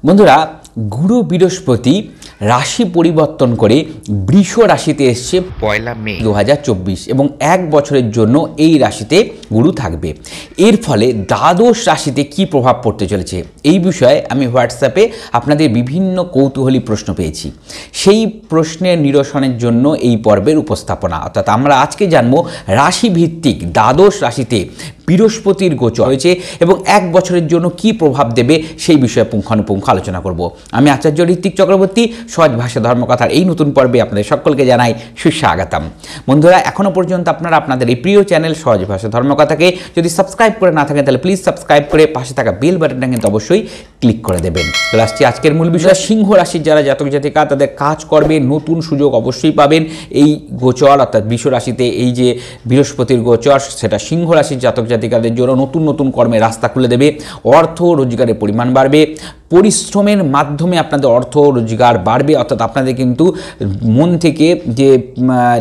বন্ধুরা, গুরু বৃহস্পতি রাশি পরিবর্তন করে বৃষ রাশিতে এসছে 1 মে 2024 এবং এক বছরের জন্য এই রাশিতে গুরু থাকবে। এর ফলে দ্বাদশ রাশিতে কি প্রভাব পড়তে চলেছে এই বিষয়ে আমি হোয়াটসঅ্যাপে আপনাদের বিভিন্ন কৌতূহলী প্রশ্ন পেয়েছি। সেই প্রশ্নের নিরসনের জন্য এই পর্বের উপস্থাপনা, অর্থাৎ আমরা আজকে জানবো রাশিভিত্তিক দ্বাদশ রাশিতে বৃহস্পতির গোচর হয়েছে এবং এক বছরের জন্য কি প্রভাব দেবে সেই বিষয়ে পুঙ্খানুপুঙ্খ আলোচনা করব। আমি আচার্য ঋত্বিক চক্রবর্তী, সহজ ভাষা ধর্মকথার এই নতুন পর্বে আপনাদের সকলকে জানাই সুস্বাগতম। বন্ধুরা, এখনও পর্যন্ত আপনারা আপনাদের এই প্রিয় চ্যানেল সহজ ভাষা ধর্মকথাকে যদি সাবস্ক্রাইব করে না থাকেন তাহলে প্লিজ সাবস্ক্রাইব করে পাশে থাকা বেল বাটনটা কিন্তু অবশ্যই ক্লিক করে দেবেন। চলে আসছি আজকের মূল বিষয়। সিংহ রাশির যারা জাতক জাতিকা তাদের কাজ কর্মে নতুন সুযোগ অবশ্যই পাবেন। এই গোচর অর্থাৎ বৃষ রাশিতে এই যে বৃহস্পতির গোচর, সেটা সিংহ রাশির জাতক জাতিকাদের জন্য নতুন নতুন কর্মে রাস্তা খুলে দেবে। অর্থ রোজগারের পরিমাণ বাড়বে, পরিশ্রমের মাধ্যমে আপনাদের অর্থ রোজগার বাড়বে। অর্থাৎ আপনাদের কিন্তু মন থেকে যে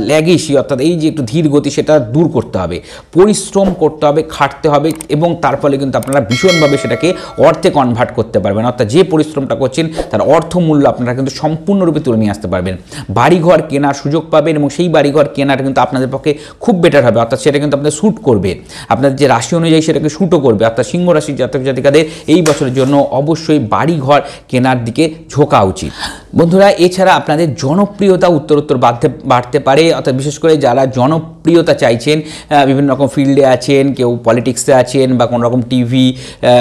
ল্যাগিসি অর্থাৎ এই যে একটু ধীর গতি সেটা দূর করতে হবে, পরিশ্রম করতে হবে, খাটতে হবে এবং তার ফলে কিন্তু আপনারা ভীষণভাবে সেটাকে অর্থে কনভার্ট করতে পারবেন। অর্থাৎ যে পরিশ্রমটা করছেন তার অর্থমূল্য আপনারা কিন্তু সম্পূর্ণরূপে তুলে নিয়ে আসতে পারবেন। বাড়িঘর কেনার সুযোগ পাবেন এবং সেই বাড়িঘর কেনাটা কিন্তু আপনাদের পক্ষে খুব বেটার হবে। অর্থাৎ সেটা কিন্তু আপনাদের শ্যুট করবে, আপনাদের যে রাশি অনুযায়ী সেটাকে শ্যুটও করবে। অর্থাৎ সিংহ রাশির জাতক জাতিকাদের এই বছরের জন্য অবশ্যই বাড়িঘর কেনার দিকে ঝোঁকা উচিত। বন্ধুরা, এছাড়া আপনাদের জনপ্রিয়তা উত্তরোত্তর বাড়তে পারে। অর্থাৎ বিশেষ করে যারা জনপ্রিয়তা চাইছেন, বিভিন্ন রকম ফিল্ডে আছেন, কেউ পলিটিক্সে আছেন বা কোনো রকম টিভি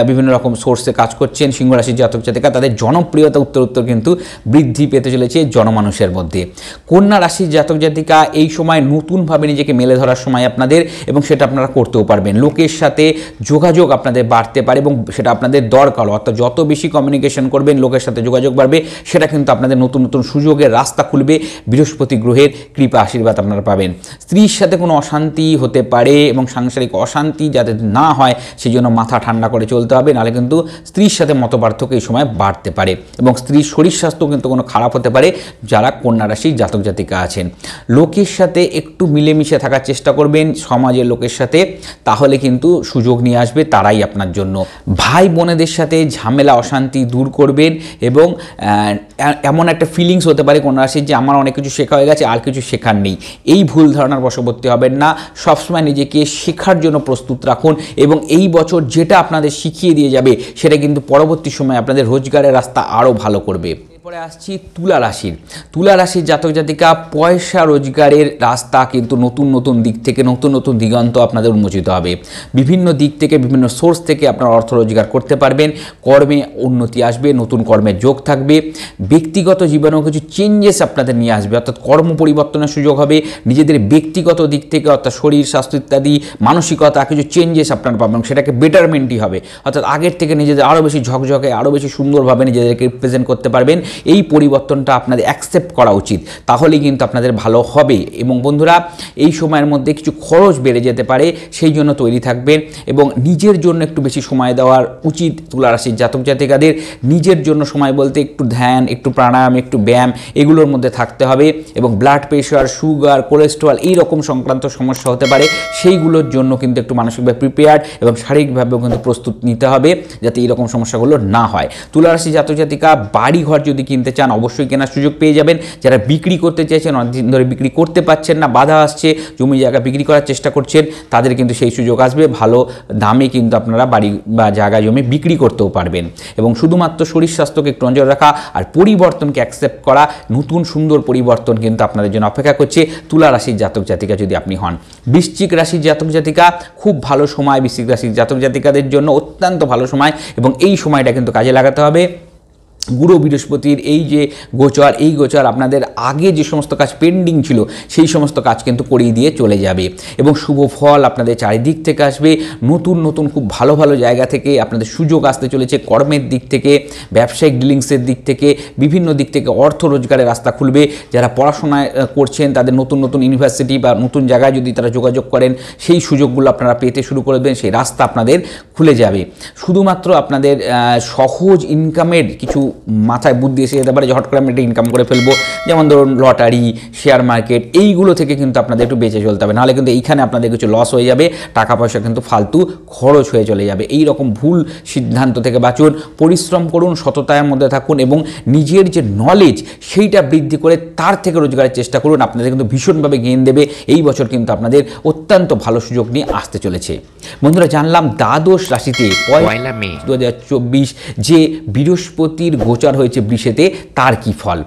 বিভিন্ন রকম সোর্সে কাজ করছেন, সিংহ রাশির জাতক জাতিকা তাদের জনপ্রিয়তা উত্তরোত্তর কিন্তু বৃদ্ধি পেতে চলেছে জনমানুষের মধ্যে। কন্যা রাশির জাতক জাতিকা এই সময় নতুনভাবে নিজেকে মেলে ধরার সময় আপনাদের, এবং সেটা আপনারা করতেও পারবেন। লোকের সাথে যোগাযোগ আপনাদের বাড়তে পারে এবং সেটা আপনাদের দরকার। অর্থাৎ যত বেশি কমিউনিকেশন করবেন, লোকের সাথে যোগাযোগ বাড়বে, সেটা কিন্তু আপনাদের নতুন নতুন সুযোগের রাস্তা খুলবে। বৃহস্পতি গ্রহের কৃপা আশীর্বাদ আপনারা পাবেন। স্ত্রীর সাথে কোনো অশান্তি হতে পারে এবং সাংসারিক অশান্তি যাতে না হয় সেই জন্য মাথা ঠান্ডা করে চলতে হবে, নাহলে কিন্তু স্ত্রীর সাথে মতপার্থক্য এই সময় বাড়তে পারে এবং স্ত্রীর শরীর স্বাস্থ্য কিন্তু কোনো খারাপ হতে পারে যারা কন্যা রাশির জাতক জাতিকা আছেন। লোকের সাথে একটু মিলেমিশে থাকার চেষ্টা করবেন, সমাজের লোকের সাথে, তাহলে কিন্তু সুযোগ নিয়ে আসবে তারাই আপনার জন্য। ভাই বোনেদের সাথে ঝামেলা অশান্তি দূর করবেন এবং এমন একটা ফিলিংস হতে পারে কন্যা রাশির যে আমার অনেক কিছু শেখা হয়ে গেছে, আর কিছু শেখার নেই। এই ভুল ধারণার বশবর্তী হবেন না। সবসময় নিজেকে শেখার জন্য প্রস্তুত রাখুন এবং এই বছর যেটা আপনাদের শিখিয়ে দিয়ে যাবে সেটা কিন্তু পরবর্তী সময় আপনাদের রোজগারের রাস্তা আরও ভালো করবে। এরপরে আসছি তুলা রাশির জাতক জাতিকা, পয়সা রোজগারের রাস্তা কিন্তু নতুন নতুন দিক থেকে নতুন নতুন দিগন্ত আপনাদের উন্মোচিত হবে। বিভিন্ন দিক থেকে বিভিন্ন সোর্স থেকে আপনারা অর্থ রোজগার করতে পারবেন। কর্মে উন্নতি আসবে, নতুন কর্মের যোগ থাকবে। ব্যক্তিগত জীবনেও কিছু চেঞ্জেস আপনাদের নিয়ে আসবে, অর্থাৎ কর্ম পরিবর্তনের সুযোগ হবে। নিজেদের ব্যক্তিগত দিক থেকে অর্থাৎ শরীর স্বাস্থ্য ইত্যাদি মানসিকতা কিছু চেঞ্জেস আপনারা পাবেন, সেটাকে বেটারমেন্টই হবে। অর্থাৎ আগের থেকে নিজেদের আরও বেশি ঝকঝকে, আরও বেশি সুন্দরভাবে নিজেদেরকে রিপ্রেজেন্ট করতে পারবেন। এই পরিবর্তনটা আপনাদের অ্যাকসেপ্ট করা উচিত, তাহলেই কিন্তু আপনাদের ভালো হবে। এবং বন্ধুরা, এই সময়ের মধ্যে কিছু খরচ বেড়ে যেতে পারে, সেই জন্য তৈরি থাকবেন এবং নিজের জন্য একটু বেশি সময় দেওয়ার উচিত তুলা রাশির জাতক জাতিকাদের। নিজের জন্য সময় বলতে একটু ধ্যান, একটু প্রাণায়াম, একটু ব্যায়াম এগুলোর মধ্যে থাকতে হবে এবং ব্লাড প্রেশার, সুগার, কোলেস্টেরল এই রকম সংক্রান্ত সমস্যা হতে পারে, সেইগুলোর জন্য কিন্তু একটু মানসিকভাবে প্রিপেয়ার্ড এবং শারীরিকভাবেও কিন্তু প্রস্তুত নিতে হবে যাতে এই রকম সমস্যাগুলো না হয়। তুলা রাশির জাতক জাতিকা বাড়িঘর যদি কিনতে চান অবশ্যই কেনার সুযোগ পেয়ে যাবেন। যারা বিক্রি করতে চাইছেন, অনেকদিন ধরে বিক্রি করতে পারছেন না, বাধা আসছে, জমি জায়গা বিক্রি করার চেষ্টা করছেন, তাদের কিন্তু সেই সুযোগ আসবে। ভালো দামে কিন্তু আপনারা বাড়ি বা জায়গা জমি বিক্রি করতেও পারবেন এবং শুধুমাত্র শরীর স্বাস্থ্যকে একটু নজর রাখা আর পরিবর্তনকে অ্যাকসেপ্ট করা, নতুন সুন্দর পরিবর্তন কিন্তু আপনাদের জন্য অপেক্ষা করছে তুলা রাশির জাতক জাতিকা যদি আপনি হন। বৃশ্চিক রাশির জাতক জাতিকা, খুব ভালো সময় বৃশ্চিক রাশির জাতক জাতিকাদের জন্য, অত্যন্ত ভালো সময় এবং এই সময়টা কিন্তু কাজে লাগাতে হবে। গুরু বৃহস্পতির এই যে গোচর, এই গোচর আপনাদের আগে যে সমস্ত কাজ পেন্ডিং ছিল সেই সমস্ত কাজ কিন্তু করিয়ে দিয়ে চলে যাবে এবং শুভ ফল আপনাদের চারিদিক থেকে আসবে। নতুন নতুন খুব ভালো ভালো জায়গা থেকে আপনাদের সুযোগ আসতে চলেছে। কর্মের দিক থেকে, ব্যবসায়িক ডিলিংসের দিক থেকে, বিভিন্ন দিক থেকে অর্থ রোজগারের রাস্তা খুলবে। যারা পড়াশোনা করছেন তাদের নতুন নতুন ইউনিভার্সিটি বা নতুন জায়গায় যদি তারা যোগাযোগ করেন সেই সুযোগগুলো আপনারা পেতে শুরু করে দেবেন, সেই রাস্তা আপনাদের খুলে যাবে। শুধুমাত্র আপনাদের সহজ ইনকামের কিছু মাথায় বুদ্ধি এসে যেতে পারে যে হট করে আমি একটা ইনকাম করে ফেলবো, যেমন ধরুন লটারি, শেয়ার মার্কেট, এইগুলো থেকে কিন্তু আপনাদের একটু বেঁচে চলতে হবে, নাহলে কিন্তু এইখানে আপনাদের কিছু লস হয়ে যাবে, টাকা পয়সা কিন্তু ফালতু খরচ হয়ে চলে যাবে। এই রকম ভুল সিদ্ধান্ত থেকে বাঁচুন, পরিশ্রম করুন, সততার মধ্যে থাকুন এবং নিজের যে নলেজ সেইটা বৃদ্ধি করে তার থেকে রোজগারের চেষ্টা করুন। আপনাদের কিন্তু ভীষণভাবে গেইন দেবে। এই বছর কিন্তু আপনাদের অত্যন্ত ভালো সুযোগ নিয়ে আসতে চলেছে। বন্ধুরা, জানলাম দ্বাদশ রাশিতে 1 মে 2024 যে বৃহস্পতির গোচর হয়েছে বৃষেতে তার কি ফল।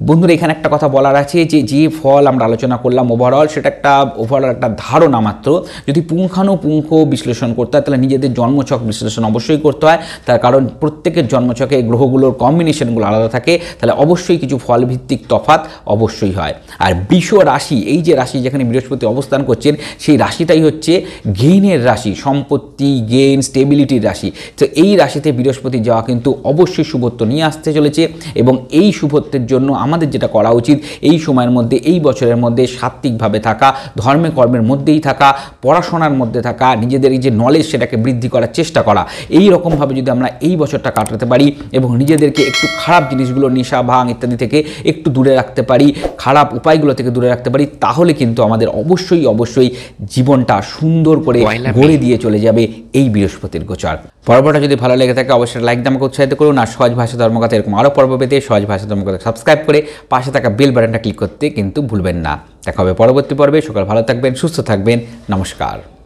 বন্ধুরা, এখানে একটা কথা বলার আছে যে ফল আমরা আলোচনা করলাম ওভারঅল, সেটা একটা ওভারঅল একটা ধারণা মাত্র। যদি পুঙ্খানুপুঙ্খ বিশ্লেষণ করতে হয় তাহলে নিজেদের জন্মছক বিশ্লেষণ অবশ্যই করতে হয়, তার কারণ প্রত্যেকের জন্মছকে গ্রহগুলোর কম্বিনেশনগুলো আলাদা থাকে, তাহলে অবশ্যই কিছু ফলভিত্তিক তফাৎ অবশ্যই হয়। আর বৃষ রাশি, এই যে রাশি যেখানে বৃহস্পতি অবস্থান করছেন, সেই রাশিটাই হচ্ছে গেইনের রাশি, সম্পত্তি, গেইন, স্টেবিলিটির রাশি। তো এই রাশিতে বৃহস্পতি যাওয়া কিন্তু অবশ্যই শুভত্ব নিয়ে আসতে চলেছে এবং এই শুভত্বের জন্য আমাদের যেটা করা উচিত এই সময়ের মধ্যে, এই বছরের মধ্যে সাত্ত্বিকভাবে থাকা, ধর্মে কর্মের মধ্যেই থাকা, পড়াশোনার মধ্যে থাকা, নিজেদের এই যে নলেজ সেটাকে বৃদ্ধি করার চেষ্টা করা। এই রকমভাবে যদি আমরা এই বছরটা কাটাতে পারি এবং নিজেদেরকে একটু খারাপ জিনিসগুলো, নেশা, ভাঙ ইত্যাদি থেকে একটু দূরে রাখতে পারি, খারাপ উপায়গুলো থেকে দূরে রাখতে পারি, তাহলে কিন্তু আমাদের অবশ্যই জীবনটা সুন্দর করে গড়ে দিয়ে চলে যাবে এই বৃহস্পতির গোচর। পর্বটা যদি ভালো লেগে থাকে অবশ্যই লাইক দিয়ে আমাকে উৎসাহিত করুন, আর সহজ ভাষা ধর্মকথা এরকম আরও পর্ব পেতে সহজ ভাষা ধর্মকথা সাবস্ক্রাইব করে পাশে থাকা বেল বাটনটা ক্লিক করতে কিন্তু ভুলবেন না। দেখা হবে পরবর্তী পর্বে। সকাল ভালো থাকবেন, সুস্থ থাকবেন, নমস্কার।